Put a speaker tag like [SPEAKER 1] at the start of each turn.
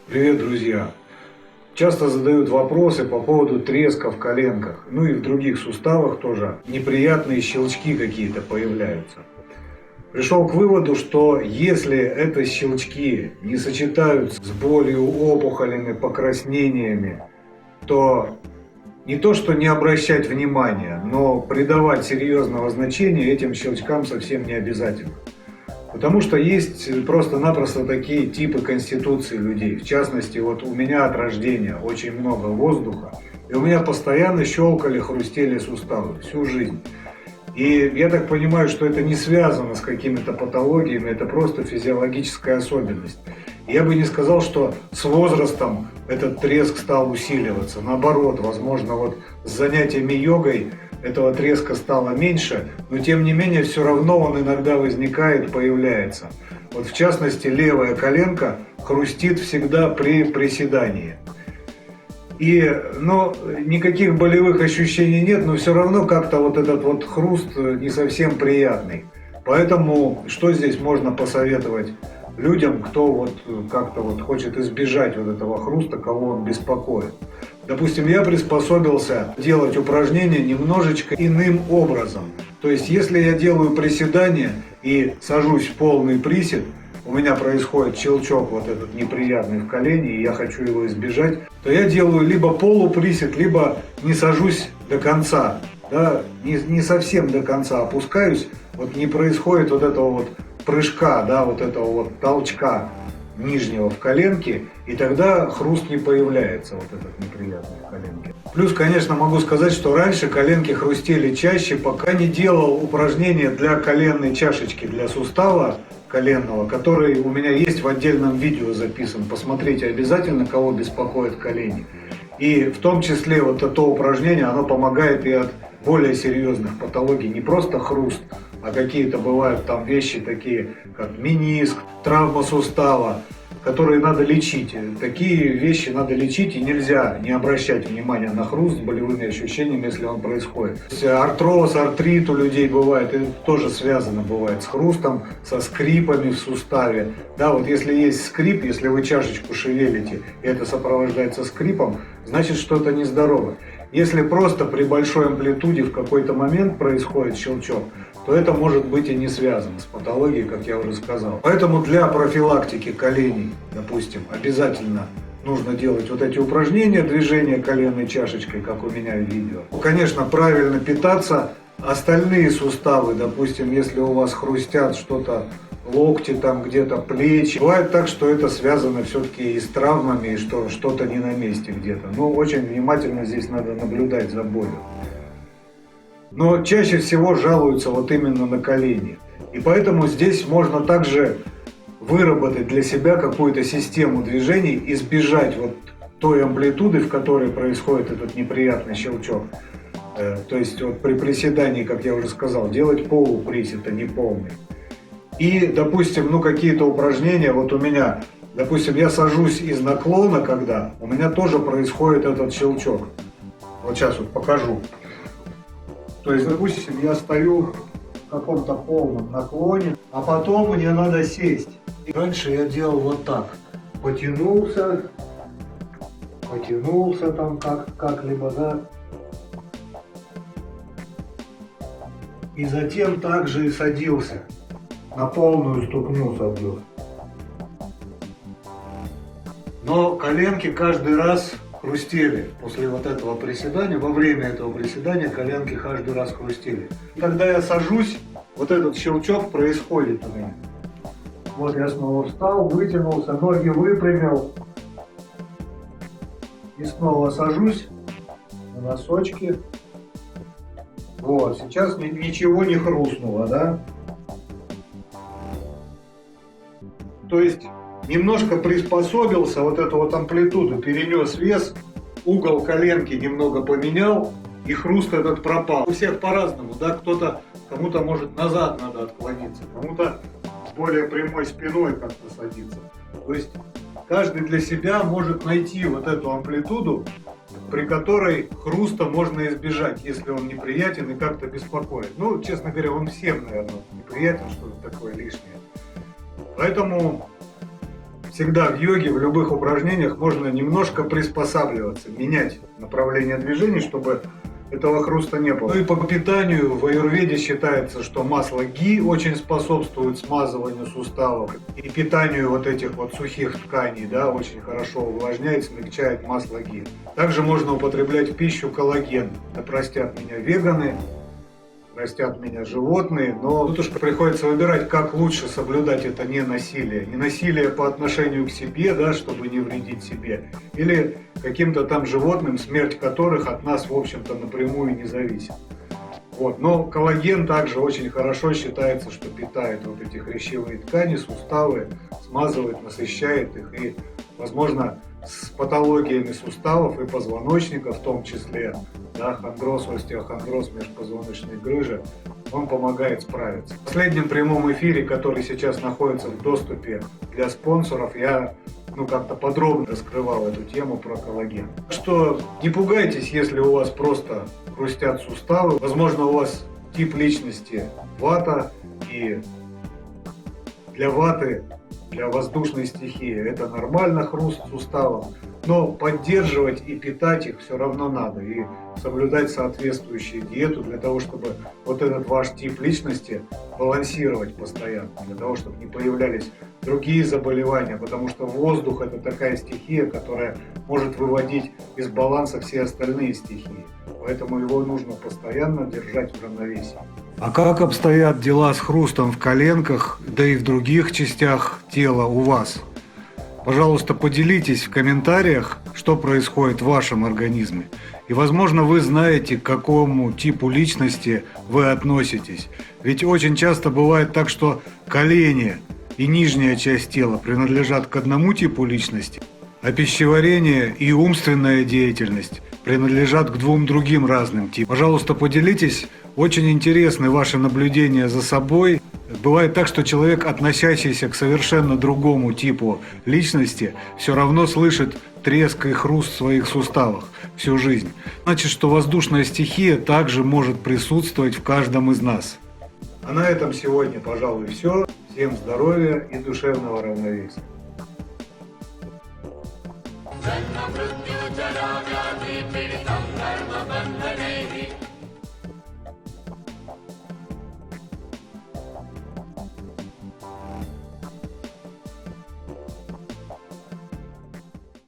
[SPEAKER 1] Привет, друзья! Часто задают вопросы по поводу треска в коленках, ну и в других суставах тоже. Неприятные щелчки какие-то появляются. Пришел к выводу, что если это щелчки не сочетаются с болью, опухолями, покраснениями, то не то, что не обращать внимания, но придавать серьезного значения этим щелчкам совсем не обязательно. Потому что есть просто-напросто такие типы конституции людей. В частности, вот у меня от рождения очень много воздуха, и у меня постоянно щелкали, хрустели суставы всю жизнь. И я так понимаю, что это не связано с какими-то патологиями, это просто физиологическая особенность. Я бы не сказал, что с возрастом этот треск стал усиливаться. Наоборот, возможно, вот с занятиями йогой этого треска стало меньше, но тем не менее все равно он иногда возникает, появляется. Вот в частности, левая коленка хрустит всегда при приседании. И, никаких болевых ощущений нет, но все равно как-то вот этот вот хруст не совсем приятный. Поэтому что здесь можно посоветовать людям, кто вот как-то вот хочет избежать вот этого хруста, кого он беспокоит? Допустим, я приспособился делать упражнения немножечко иным образом. То есть, если я делаю приседания и сажусь в полный присед, у меня происходит щелчок вот этот неприятный в колене, и я хочу его избежать, то я делаю либо полуприсед, либо не сажусь до конца, да, не совсем до конца опускаюсь, вот не происходит вот этого вот прыжка, да, вот этого вот толчка нижнего в коленке, и тогда хруст не появляется, вот этот неприятный в коленке. Плюс, конечно, могу сказать, что раньше коленки хрустели чаще, пока не делал упражнения для коленной чашечки, для сустава коленного, который у меня есть в отдельном видео записан. Посмотрите обязательно, кого беспокоит колени. И в том числе вот это упражнение, оно помогает и от более серьезных патологий, не просто хруст, а какие-то бывают там вещи такие, как мениск, травма сустава, которые надо лечить. Такие вещи надо лечить, и нельзя не обращать внимания на хруст с болевыми ощущениями, если он происходит. Артроз, артрит у людей бывает, и тоже связано бывает с хрустом, со скрипами в суставе. Да, вот если есть скрип, если вы чашечку шевелите, и это сопровождается скрипом, значит что-то нездорово. Если просто при большой амплитуде в какой-то момент происходит щелчок, то это может быть и не связано с патологией, как я уже сказал. Поэтому для профилактики коленей, допустим, обязательно нужно делать вот эти упражнения, движения коленной чашечкой, как у меня в видео. Конечно, правильно питаться. Остальные суставы, допустим, если у вас хрустят что-то, локти там где-то, плечи. Бывает так, что это связано все-таки и с травмами, и что что-то не на месте где-то. Но очень внимательно здесь надо наблюдать за болью. Но чаще всего жалуются вот именно на колени. И поэтому здесь можно также выработать для себя какую-то систему движений, избежать вот той амплитуды, в которой происходит этот неприятный щелчок. То есть вот при приседании, как я уже сказал, делать полуприсед, а не полный. И, допустим, какие-то упражнения, вот у меня, допустим, я сажусь из наклона, когда у меня тоже происходит этот щелчок. Вот сейчас вот покажу. То есть, допустим, я стою в каком-то полном наклоне, а потом мне надо сесть. И раньше я делал вот так. Потянулся там как-либо, да. И затем также и садился. На полную ступню садился. Но коленки каждый раз хрустели после вот этого приседания, во время этого приседания коленки каждый раз хрустели. Когда я сажусь, вот этот щелчок происходит у меня. Вот я снова встал, вытянулся, ноги выпрямил. И снова сажусь на носочки. Вот, сейчас ничего не хрустнуло, да? То есть немножко приспособился, вот эту вот амплитуду перенес вес, угол коленки немного поменял, и хруст этот пропал. У всех по-разному, да, кому-то может назад надо отклониться, кому-то с более прямой спиной как-то садиться. То есть каждый для себя может найти вот эту амплитуду, при которой хруста можно избежать, если он неприятен и как-то беспокоит. Честно говоря, он всем, наверное, неприятен, что-то такое лишнее. Поэтому всегда в йоге, в любых упражнениях можно немножко приспосабливаться, менять направление движений, чтобы этого хруста не было. Ну и по питанию в аюрведе считается, что масло ги очень способствует смазыванию суставов. И питанию вот этих вот сухих тканей, да, очень хорошо увлажняет, смягчает масло ги. Также можно употреблять в пищу коллаген. Да простят меня веганы, простят меня животные, но тут уж приходится выбирать, как лучше соблюдать это ненасилие. Ненасилие по отношению к себе, да, чтобы не вредить себе, или каким-то там животным, смерть которых от нас, в общем-то, напрямую не зависит. Вот. Но коллаген также очень хорошо считается, что питает вот эти хрящевые ткани, суставы, смазывает, насыщает их и, возможно, с патологиями суставов и позвоночника, в том числе, да, хондроз, остеохондроз, межпозвоночной грыжи, он помогает справиться. В последнем прямом эфире, который сейчас находится в доступе для спонсоров, я как-то подробно раскрывал эту тему про коллаген. Так что не пугайтесь, если у вас просто хрустят суставы. Возможно, у вас тип личности вата, и для ваты, для воздушной стихии это нормально, хруст суставов, но поддерживать и питать их все равно надо, и соблюдать соответствующую диету для того, чтобы вот этот ваш тип личности балансировать постоянно, для того, чтобы не появлялись другие заболевания, потому что воздух — это такая стихия, которая может выводить из баланса все остальные стихии, поэтому его нужно постоянно держать в равновесии. А как обстоят дела с хрустом в коленках, да и в других частях тела у вас? Пожалуйста, поделитесь в комментариях, что происходит в вашем организме. И, возможно, вы знаете, к какому типу личности вы относитесь. Ведь очень часто бывает так, что колени и нижняя часть тела принадлежат к одному типу личности, а пищеварение и умственная деятельность принадлежат к двум другим разным типам. Пожалуйста, поделитесь. Очень интересны ваши наблюдения за собой. Бывает так, что человек, относящийся к совершенно другому типу личности, все равно слышит треск и хруст в своих суставах всю жизнь. Значит, что воздушная стихия также может присутствовать в каждом из нас. А на этом сегодня, пожалуй, все. Всем здоровья и душевного равновесия.
[SPEAKER 2] जन्म मृत्यु जरा व्याधि पीडितम्